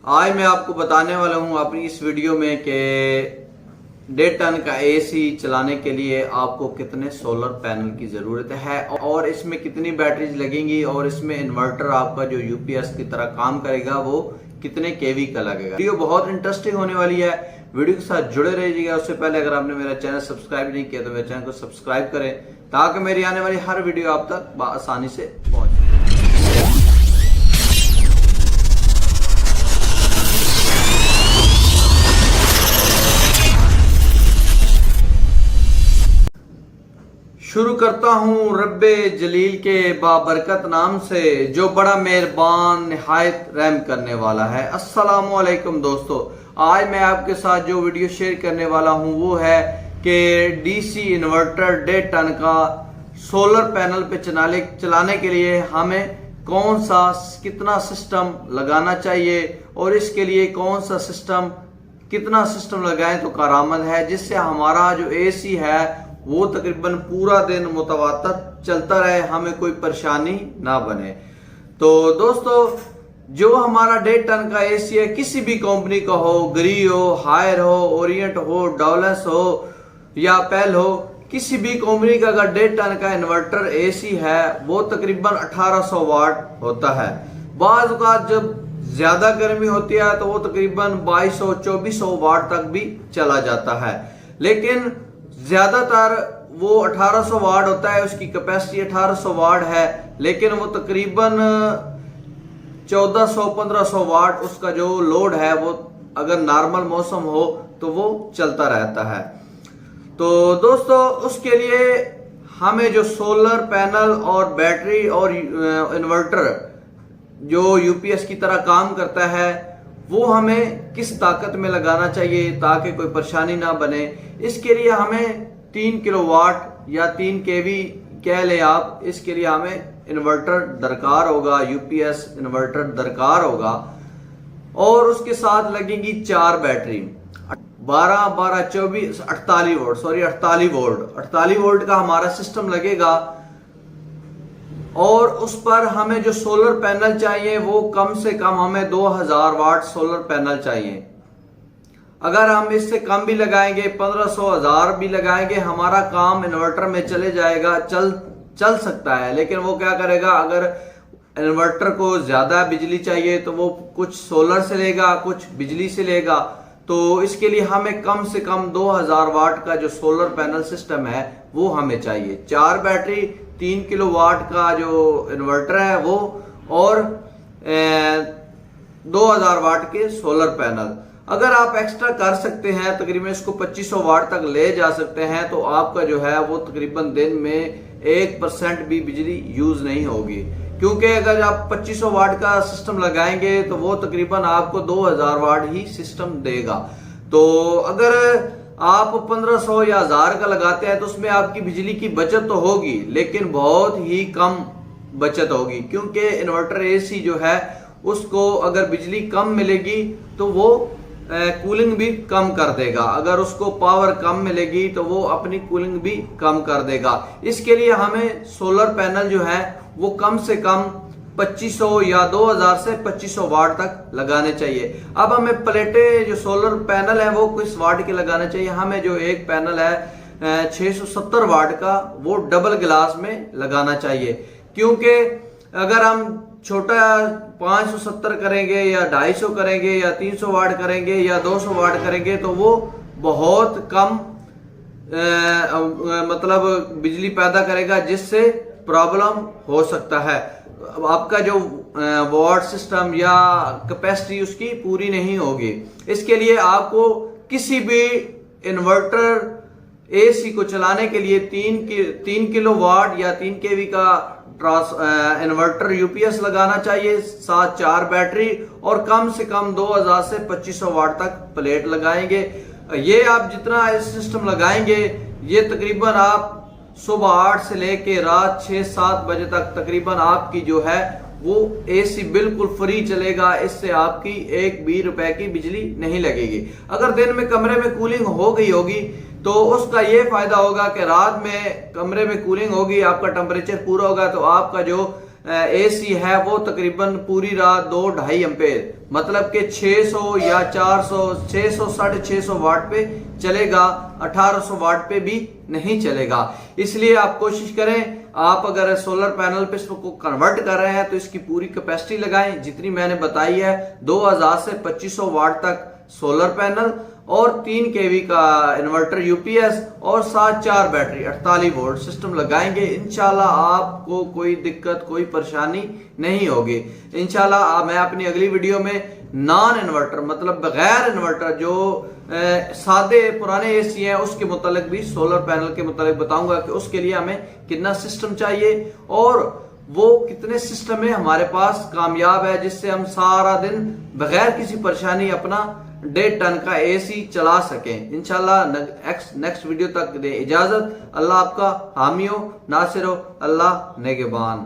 आज मैं आपको बताने वाला हूं अपनी इस वीडियो में कि 1.5 टन का एसी चलाने के लिए आपको कितने सोलर पैनल की जरूरत है और इसमें कितनी बैटरीज लगेंगी और इसमें इन्वर्टर आपका जो यूपीएस की तरह काम करेगा वो कितने केवी का लगेगा। वीडियो बहुत इंटरेस्टिंग होने वाली है, वीडियो के साथ जुड़े रहिएगा। उससे पहले अगर आपने मेरा चैनल सब्सक्राइब नहीं किया तो मेरे चैनल को सब्सक्राइब करें ताकि मेरी आने वाली हर वीडियो आप तक आसानी से पहुंचे। शुरू करता हूँ रब्बे जलील के बाबरकत नाम से जो बड़ा मेहरबान निहायत रहम करने वाला है। अस्सलामु अलैकुम दोस्तों, आज मैं आपके साथ जो वीडियो शेयर करने वाला हूँ वो है कि डीसी इन्वर्टर 1.5 टन का सोलर पैनल पे चलाने के लिए हमें कौन सा कितना सिस्टम लगाना चाहिए और इसके लिए कौन सा सिस्टम कितना सिस्टम लगाएं तो कारआमद है, जिससे हमारा जो एसी है वो तकरीबन पूरा दिन मुतवातर चलता रहे, हमें कोई परेशानी ना बने। तो दोस्तों, जो हमारा 1.5 टन का एसी है, किसी भी कंपनी का हो, ग्री हो, हायर हो, ओरिएंट हो, डॉलस हो या पेल हो, किसी भी कंपनी का अगर 1.5 टन का इन्वर्टर एसी है वो तकरीबन 1800 वाट होता है। बाज़ औक़ात जब ज्यादा गर्मी होती है तो वो तकरीबन 2200-2400 वाट तक भी चला जाता है, लेकिन ज्यादातर वो 1800 वाट होता है, उसकी कैपेसिटी 1800 वाट है, लेकिन वो तकरीबन 1400-1500 वाट उसका जो लोड है वो अगर नॉर्मल मौसम हो तो वो चलता रहता है। तो दोस्तों, उसके लिए हमें जो सोलर पैनल और बैटरी और इन्वर्टर जो यूपीएस की तरह काम करता है वो हमें किस ताकत में लगाना चाहिए ताकि कोई परेशानी ना बने। इसके लिए हमें 3 किलोवाट या 3 केवी कह ले आप, इसके लिए हमें इन्वर्टर दरकार होगा, यूपीएस इन्वर्टर दरकार होगा और उसके साथ लगेंगी 4 बैटरी 48 वोल्ट का हमारा सिस्टम लगेगा और उस पर हमें जो सोलर पैनल चाहिए वो कम से कम हमें 2000 वाट सोलर पैनल चाहिए। अगर हम इससे कम भी लगाएंगे, 1500-1000 भी लगाएंगे, हमारा काम इन्वर्टर में चले जाएगा, चल सकता है। लेकिन वो क्या करेगा, अगर इन्वर्टर को ज्यादा बिजली चाहिए तो वो कुछ सोलर से लेगा, कुछ बिजली से लेगा। तो इसके लिए हमें कम से कम 2000 वाट का जो सोलर पैनल सिस्टम है वो हमें चाहिए। 4 बैटरी, 3 किलोवाट का जो इन्वर्टर है वो और 2000 वाट के सोलर पैनल। अगर आप एक्स्ट्रा कर सकते हैं, तकरीबन इसको 2500 वाट तक ले जा सकते हैं, तो आपका जो है वो तकरीबन दिन में 1% भी बिजली यूज नहीं होगी, क्योंकि अगर आप 2500 वाट का सिस्टम लगाएंगे तो वो तकरीबन आपको 2000 वाट ही सिस्टम देगा। तो अगर आप 1500 या 1000 का लगाते हैं तो उसमें आपकी बिजली की बचत तो होगी, लेकिन बहुत ही कम बचत होगी, क्योंकि इन्वर्टर एसी जो है उसको अगर बिजली कम मिलेगी तो वो कूलिंग भी कम कर देगा, अगर उसको पावर कम मिलेगी तो वो अपनी कूलिंग भी कम कर देगा। इसके लिए हमें सोलर पैनल जो है वो कम से कम 2500 या 2000 से 2500 वाट तक लगाने चाहिए। अब हमें प्लेटें जो सोलर पैनल है वो किस वाट के लगाने चाहिए, हमें जो एक पैनल है 670 वाट का वो डबल ग्लास में लगाना चाहिए, क्योंकि अगर हम छोटा 570 करेंगे या 250 करेंगे या 300 वाट करेंगे या 200 वाट करेंगे तो वो बहुत कम मतलब बिजली पैदा करेगा, जिससे प्रॉब्लम हो सकता है। आपका जो वाट सिस्टम या कैपेसिटी उसकी पूरी नहीं होगी। इसके लिए आपको किसी भी इन्वर्टर एसी को चलाने के लिए 3 किलोवाट या 3 केवी का इन्वर्टर यूपीएस लगाना चाहिए, साथ 4 बैटरी और कम से कम 2000 से 2500 वाट तक प्लेट लगाएंगे। ये आप जितना इस सिस्टम लगाएंगे ये तकरीबन आप सुबह 8 से लेके रात 6-7 बजे तक तकरीबन आपकी जो है वो एसी बिल्कुल फ्री चलेगा, इससे आपकी 1 भी रुपए की बिजली नहीं लगेगी। अगर दिन में कमरे में कूलिंग हो गई होगी तो उसका ये फायदा होगा कि रात में कमरे में कूलिंग होगी, आपका टेम्परेचर पूरा होगा, तो आपका जो एसी है वो तकरीबन पूरी रात 2-2.5 एम्पेयर मतलब कि 600 या 400 600 650 वाट पे चलेगा, 1800 वाट पे भी नहीं चलेगा। इसलिए आप कोशिश करें, आप अगर सोलर पैनल पे इसको कन्वर्ट कर रहे हैं तो इसकी पूरी कैपेसिटी लगाएं जितनी मैंने बताई है। 2000 से 2500 वाट तक सोलर पैनल और 3 kV का इन्वर्टर यूपीएस और साथ 4 बैटरी 48 वोल्ट सिस्टम लगाएंगे। इंशाल्लाह आपको कोई दिक्कत कोई परेशानी नहीं होगी। इंशाल्लाह मैं अपनी अगली वीडियो में नॉन इन्वर्टर मतलब बगैर इन्वर्टर जो सादे पुराने एसी हैं उसके मुतालिक भी सोलर पैनल के मुतालिक बताऊंगा कि उसके लिए हमें कितना सिस्टम चाहिए और वो कितने सिस्टम है हमारे पास कामयाब है जिससे हम सारा दिन बगैर किसी परेशानी अपना 1.5 टन का एसी चला सकें। इंशाल्लाह नेक्स्ट वीडियो तक दे इजाजत। अल्लाह आपका हामी हो, नासिर हो, अल्लाह नेगेबान।